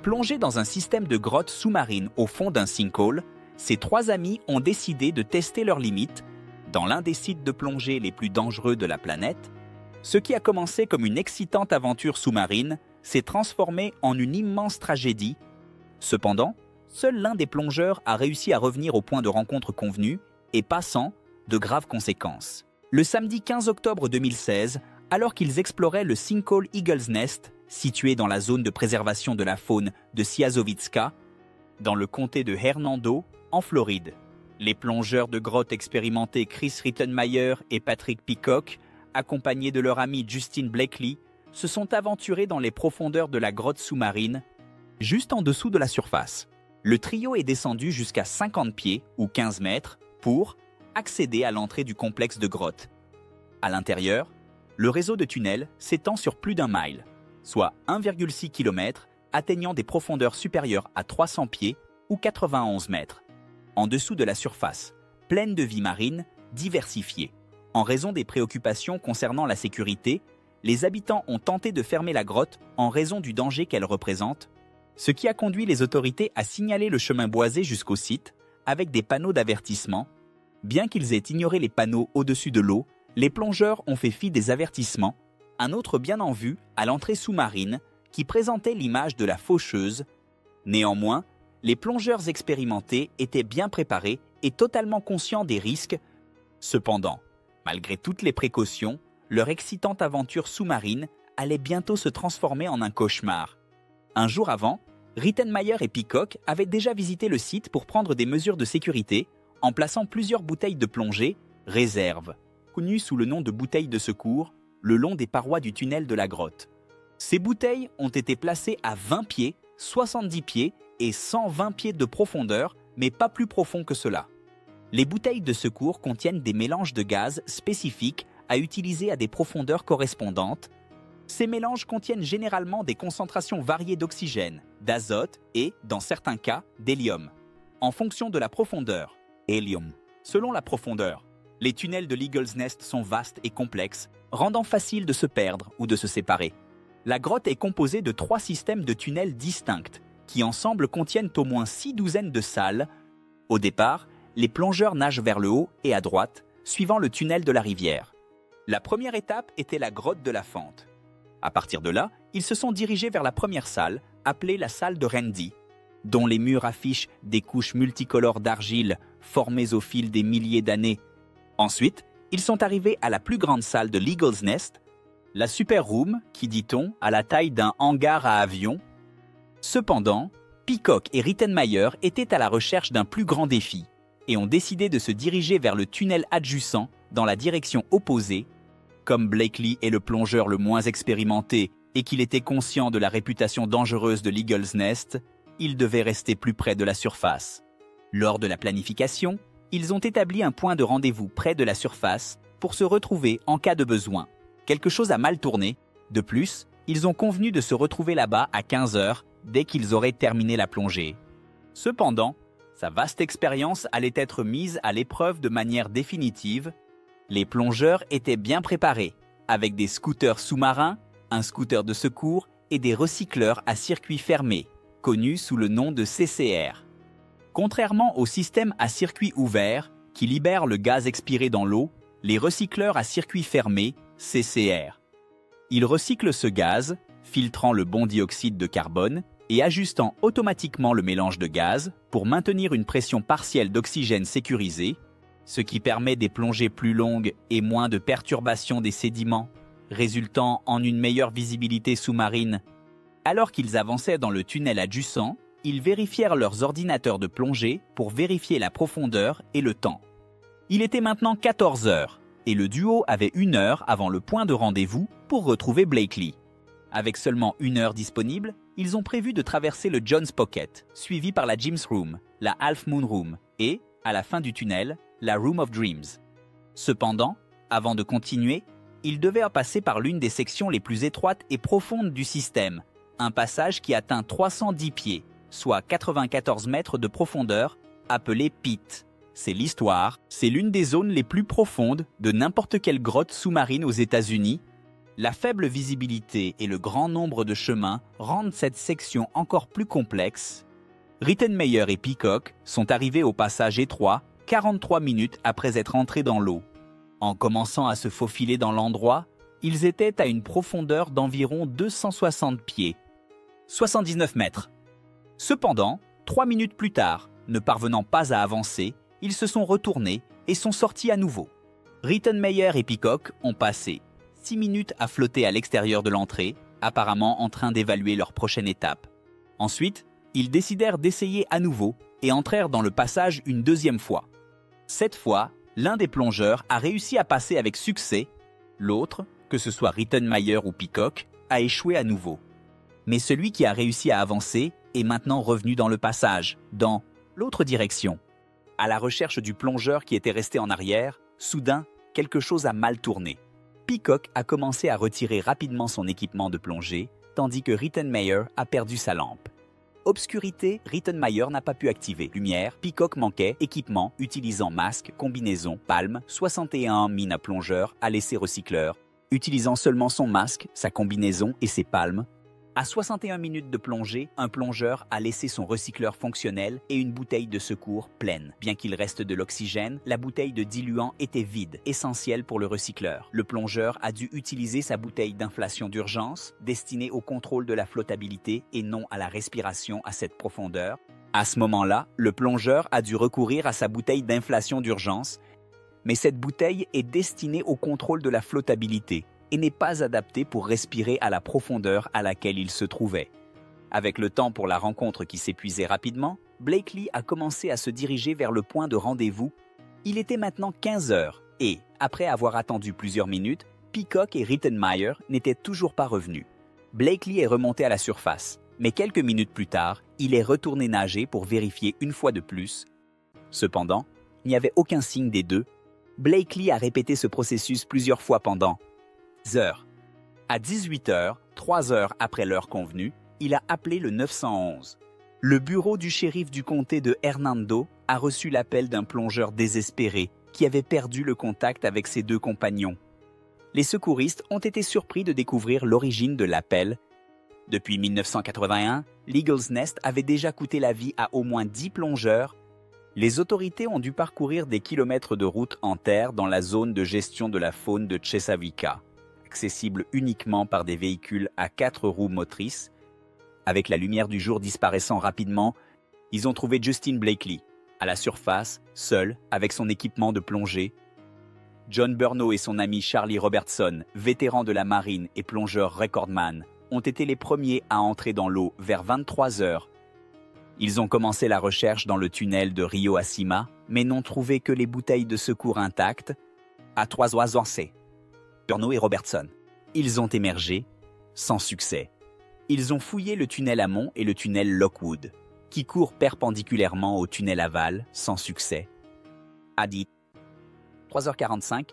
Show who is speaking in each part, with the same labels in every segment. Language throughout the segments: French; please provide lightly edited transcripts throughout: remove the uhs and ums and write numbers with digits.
Speaker 1: Plongés dans un système de grottes sous-marines au fond d'un sinkhole, ces trois amis ont décidé de tester leurs limites dans l'un des sites de plongée les plus dangereux de la planète. Ce qui a commencé comme une excitante aventure sous-marine s'est transformé en une immense tragédie. Cependant, seul l'un des plongeurs a réussi à revenir au point de rencontre convenu et pas sans de graves conséquences. Le samedi 15 octobre 2016, alors qu'ils exploraient le sinkhole Eagle's Nest, situé dans la zone de préservation de la faune de Siazowiecka, dans le comté de Hernando, en Floride. Les plongeurs de grotte expérimentés Chris Rittenmeyer et Patrick Peacock, accompagnés de leur ami Justin Blakely, se sont aventurés dans les profondeurs de la grotte sous-marine, juste en dessous de la surface. Le trio est descendu jusqu'à 50 pieds ou 15 mètres pour accéder à l'entrée du complexe de grotte. À l'intérieur, le réseau de tunnels s'étend sur plus d'1 mile, soit 1,6 km, atteignant des profondeurs supérieures à 300 pieds ou 91 mètres. En dessous de la surface, pleine de vie marine, diversifiée. En raison des préoccupations concernant la sécurité, les habitants ont tenté de fermer la grotte en raison du danger qu'elle représente, ce qui a conduit les autorités à signaler le chemin boisé jusqu'au site avec des panneaux d'avertissement. Bien qu'ils aient ignoré les panneaux au-dessus de l'eau, les plongeurs ont fait fi des avertissements, un autre bien en vue à l'entrée sous-marine qui présentait l'image de la faucheuse. Néanmoins, les plongeurs expérimentés étaient bien préparés et totalement conscients des risques. Cependant, malgré toutes les précautions, leur excitante aventure sous-marine allait bientôt se transformer en un cauchemar. Un jour avant, Rittenmeyer et Peacock avaient déjà visité le site pour prendre des mesures de sécurité en plaçant plusieurs bouteilles de plongée réserve, connues sous le nom de bouteilles de secours, le long des parois du tunnel de la grotte. Ces bouteilles ont été placées à 20 pieds, 70 pieds et 120 pieds de profondeur, mais pas plus profond que cela. Les bouteilles de secours contiennent des mélanges de gaz spécifiques à utiliser à des profondeurs correspondantes. Ces mélanges contiennent généralement des concentrations variées d'oxygène, d'azote et, dans certains cas, d'hélium. En fonction de la profondeur, hélium. Selon la profondeur, les tunnels de l'Eagle's Nest sont vastes et complexes, rendant facile de se perdre ou de se séparer. La grotte est composée de 3 systèmes de tunnels distincts, qui ensemble contiennent au moins 6 douzaines de salles. Au départ, les plongeurs nagent vers le haut et à droite, suivant le tunnel de la rivière. La première étape était la grotte de la Fente. À partir de là, ils se sont dirigés vers la première salle, appelée la salle de Randy, dont les murs affichent des couches multicolores d'argile formées au fil des milliers d'années. Ensuite, ils sont arrivés à la plus grande salle de l'Eagle's Nest, la Super Room, qui, dit-on, a la taille d'un hangar à avion. Cependant, Peacock et Rittenmeyer étaient à la recherche d'un plus grand défi et ont décidé de se diriger vers le tunnel adjacent dans la direction opposée. Comme Blakely est le plongeur le moins expérimenté et qu'il était conscient de la réputation dangereuse de l'Eagle's Nest, il devait rester plus près de la surface. Lors de la planification, ils ont établi un point de rendez-vous près de la surface pour se retrouver en cas de besoin. Quelque chose a mal tourné. De plus, ils ont convenu de se retrouver là-bas à 15 heures dès qu'ils auraient terminé la plongée. Cependant, sa vaste expérience allait être mise à l'épreuve de manière définitive. Les plongeurs étaient bien préparés, avec des scooters sous-marins, un scooter de secours et des recycleurs à circuit fermé, connus sous le nom de CCR. Contrairement au système à circuit ouvert, qui libère le gaz expiré dans l'eau, les recycleurs à circuit fermé, CCR. Ils recyclent ce gaz, filtrant le bon dioxyde de carbone et ajustant automatiquement le mélange de gaz pour maintenir une pression partielle d'oxygène sécurisée, ce qui permet des plongées plus longues et moins de perturbation des sédiments, résultant en une meilleure visibilité sous-marine. Alors qu'ils avançaient dans le tunnel adjacent, ils vérifièrent leurs ordinateurs de plongée pour vérifier la profondeur et le temps. Il était maintenant 14 heures et le duo avait 1 heure avant le point de rendez-vous pour retrouver Blakely. Avec seulement 1 heure disponible, ils ont prévu de traverser le John's Pocket, suivi par la Jim's Room, la Half Moon Room et, à la fin du tunnel, la Room of Dreams. Cependant, avant de continuer, ils devaient passer par l'une des sections les plus étroites et profondes du système, un passage qui atteint 310 pieds, soit 94 mètres de profondeur, appelé Pit. C'est l'histoire, c'est l'une des zones les plus profondes de n'importe quelle grotte sous-marine aux États-Unis. La faible visibilité et le grand nombre de chemins rendent cette section encore plus complexe. Rittenmeyer et Peacock sont arrivés au passage étroit 43 minutes après être entrés dans l'eau. En commençant à se faufiler dans l'endroit, ils étaient à une profondeur d'environ 260 pieds, 79 mètres. Cependant, 3 minutes plus tard, ne parvenant pas à avancer, ils se sont retournés et sont sortis à nouveau. Rittenmeyer et Peacock ont passé 6 minutes à flotter à l'extérieur de l'entrée, apparemment en train d'évaluer leur prochaine étape. Ensuite, ils décidèrent d'essayer à nouveau et entrèrent dans le passage une deuxième fois. Cette fois, l'un des plongeurs a réussi à passer avec succès, l'autre, que ce soit Rittenmeyer ou Peacock, a échoué à nouveau. Mais celui qui a réussi à avancer est maintenant revenu dans le passage, dans l'autre direction. À la recherche du plongeur qui était resté en arrière, soudain, quelque chose a mal tourné. Peacock a commencé à retirer rapidement son équipement de plongée, tandis que Rittenmeyer a perdu sa lampe. Obscurité, Rittenmeyer n'a pas pu activer. Lumière, Peacock manquait. Équipement, utilisant masque, combinaison, palme, 61 mine à plongeur, à l'essai recycleur. Utilisant seulement son masque, sa combinaison et ses palmes. À 61 minutes de plongée, un plongeur a laissé son recycleur fonctionnel et une bouteille de secours pleine. Bien qu'il reste de l'oxygène, la bouteille de diluant était vide, essentielle pour le recycleur. Le plongeur a dû utiliser sa bouteille d'inflation d'urgence, destinée au contrôle de la flottabilité et non à la respiration à cette profondeur. À ce moment-là, le plongeur a dû recourir à sa bouteille d'inflation d'urgence, mais cette bouteille est destinée au contrôle de la flottabilité et n'est pas adapté pour respirer à la profondeur à laquelle il se trouvait. Avec le temps pour la rencontre qui s'épuisait rapidement, Blakely a commencé à se diriger vers le point de rendez-vous. Il était maintenant 15 heures et, après avoir attendu plusieurs minutes, Peacock et Rittenmeyer n'étaient toujours pas revenus. Blakely est remonté à la surface, mais quelques minutes plus tard, il est retourné nager pour vérifier une fois de plus. Cependant, il n'y avait aucun signe des deux. Blakely a répété ce processus plusieurs fois pendant heures. À 18 heures, 3 heures après l'heure convenue, il a appelé le 911. Le bureau du shérif du comté de Hernando a reçu l'appel d'un plongeur désespéré qui avait perdu le contact avec ses deux compagnons. Les secouristes ont été surpris de découvrir l'origine de l'appel. Depuis 1981, l'Eagle's Nest avait déjà coûté la vie à au moins 10 plongeurs. Les autorités ont dû parcourir des kilomètres de route en terre dans la zone de gestion de la faune de Chesapeake, accessible uniquement par des véhicules à 4 roues motrices. Avec la lumière du jour disparaissant rapidement, ils ont trouvé Justin Blakely, à la surface, seul, avec son équipement de plongée. John Burnot et son ami Charlie Robertson, vétéran de la marine et plongeur recordman, ont été les premiers à entrer dans l'eau vers 23 heures. Ils ont commencé la recherche dans le tunnel de Rio Acima, mais n'ont trouvé que les bouteilles de secours intactes à 3 oiseaux. Burnot et Robertson. Ils ont émergé, sans succès. Ils ont fouillé le tunnel amont et le tunnel Lockwood, qui court perpendiculairement au tunnel aval, sans succès. À 3h45,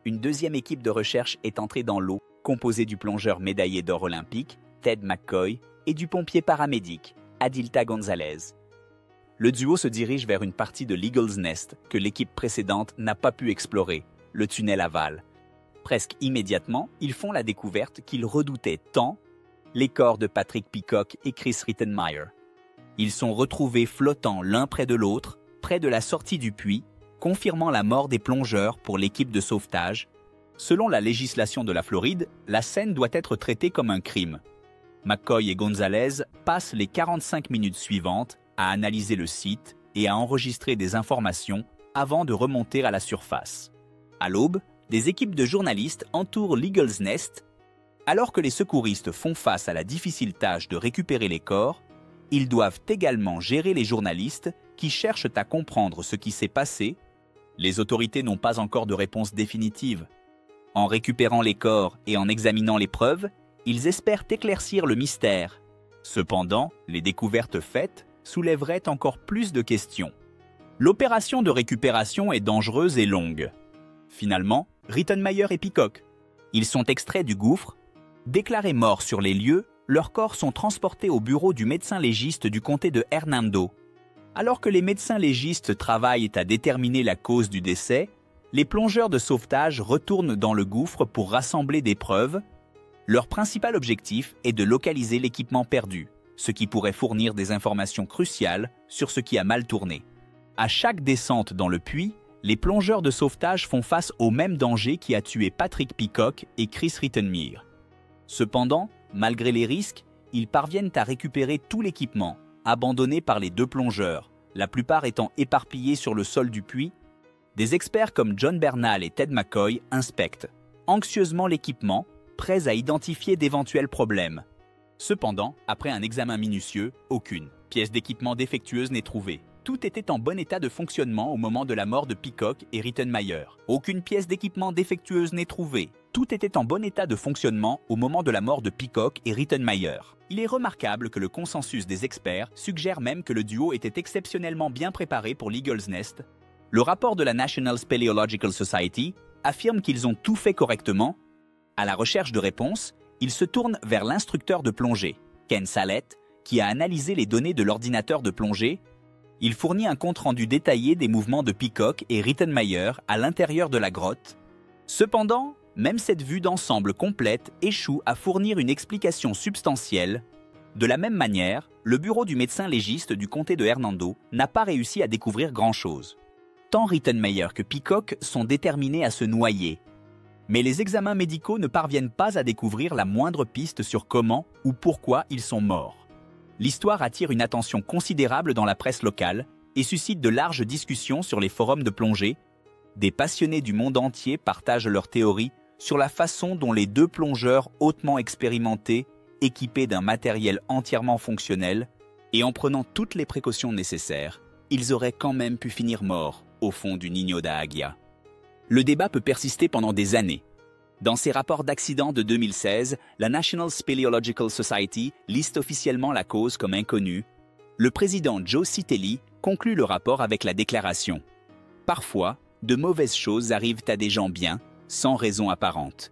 Speaker 1: une deuxième équipe de recherche est entrée dans l'eau, composée du plongeur médaillé d'or olympique, Ted McCoy, et du pompier paramédic, Adilta Gonzalez. Le duo se dirige vers une partie de l'Eagle's Nest que l'équipe précédente n'a pas pu explorer, le tunnel aval. Presque immédiatement, ils font la découverte qu'ils redoutaient tant, les corps de Patrick Peacock et Chris Rittenmeyer. Ils sont retrouvés flottant l'un près de l'autre, près de la sortie du puits, confirmant la mort des plongeurs pour l'équipe de sauvetage. Selon la législation de la Floride, la scène doit être traitée comme un crime. McCoy et Gonzalez passent les 45 minutes suivantes à analyser le site et à enregistrer des informations avant de remonter à la surface. À l'aube, des équipes de journalistes entourent l'Eagle's Nest. Alors que les secouristes font face à la difficile tâche de récupérer les corps, ils doivent également gérer les journalistes qui cherchent à comprendre ce qui s'est passé. Les autorités n'ont pas encore de réponse définitive. En récupérant les corps et en examinant les preuves, ils espèrent éclaircir le mystère. Cependant, les découvertes faites soulèveraient encore plus de questions. L'opération de récupération est dangereuse et longue. Finalement, Rittenmeyer et Peacock. Ils sont extraits du gouffre. Déclarés morts sur les lieux, leurs corps sont transportés au bureau du médecin légiste du comté de Hernando. Alors que les médecins légistes travaillent à déterminer la cause du décès, les plongeurs de sauvetage retournent dans le gouffre pour rassembler des preuves. Leur principal objectif est de localiser l'équipement perdu, ce qui pourrait fournir des informations cruciales sur ce qui a mal tourné. À chaque descente dans le puits, les plongeurs de sauvetage font face au même danger qui a tué Patrick Peacock et Chris Rittenmeyer. Cependant, malgré les risques, ils parviennent à récupérer tout l'équipement, abandonné par les deux plongeurs, la plupart étant éparpillés sur le sol du puits. Des experts comme John Bernal et Ted McCoy inspectent anxieusement l'équipement, prêts à identifier d'éventuels problèmes. Cependant, après un examen minutieux, aucune pièce d'équipement défectueuse n'est trouvée. Tout était en bon état de fonctionnement au moment de la mort de Peacock et Rittenmeyer. Aucune pièce d'équipement défectueuse n'est trouvée. Tout était en bon état de fonctionnement au moment de la mort de Peacock et Rittenmeyer. Il est remarquable que le consensus des experts suggère même que le duo était exceptionnellement bien préparé pour l'Eagle's Nest. Le rapport de la National Speleological Society affirme qu'ils ont tout fait correctement. À la recherche de réponses, ils se tournent vers l'instructeur de plongée, Ken Sallet, qui a analysé les données de l'ordinateur de plongée. Il fournit un compte-rendu détaillé des mouvements de Peacock et Rittenmeyer à l'intérieur de la grotte. Cependant, même cette vue d'ensemble complète échoue à fournir une explication substantielle. De la même manière, le bureau du médecin légiste du comté de Hernando n'a pas réussi à découvrir grand-chose. Tant Rittenmeyer que Peacock sont déterminés à se noyer. Mais les examens médicaux ne parviennent pas à découvrir la moindre piste sur comment ou pourquoi ils sont morts. L'histoire attire une attention considérable dans la presse locale et suscite de larges discussions sur les forums de plongée. Des passionnés du monde entier partagent leurs théories sur la façon dont les deux plongeurs hautement expérimentés, équipés d'un matériel entièrement fonctionnel et en prenant toutes les précautions nécessaires, ils auraient quand même pu finir morts au fond du Niño da Águia. Le débat peut persister pendant des années. Dans ses rapports d'accident de 2016, la National Speleological Society liste officiellement la cause comme inconnue. Le président Joe Citelli conclut le rapport avec la déclaration « Parfois, de mauvaises choses arrivent à des gens bien, sans raison apparente.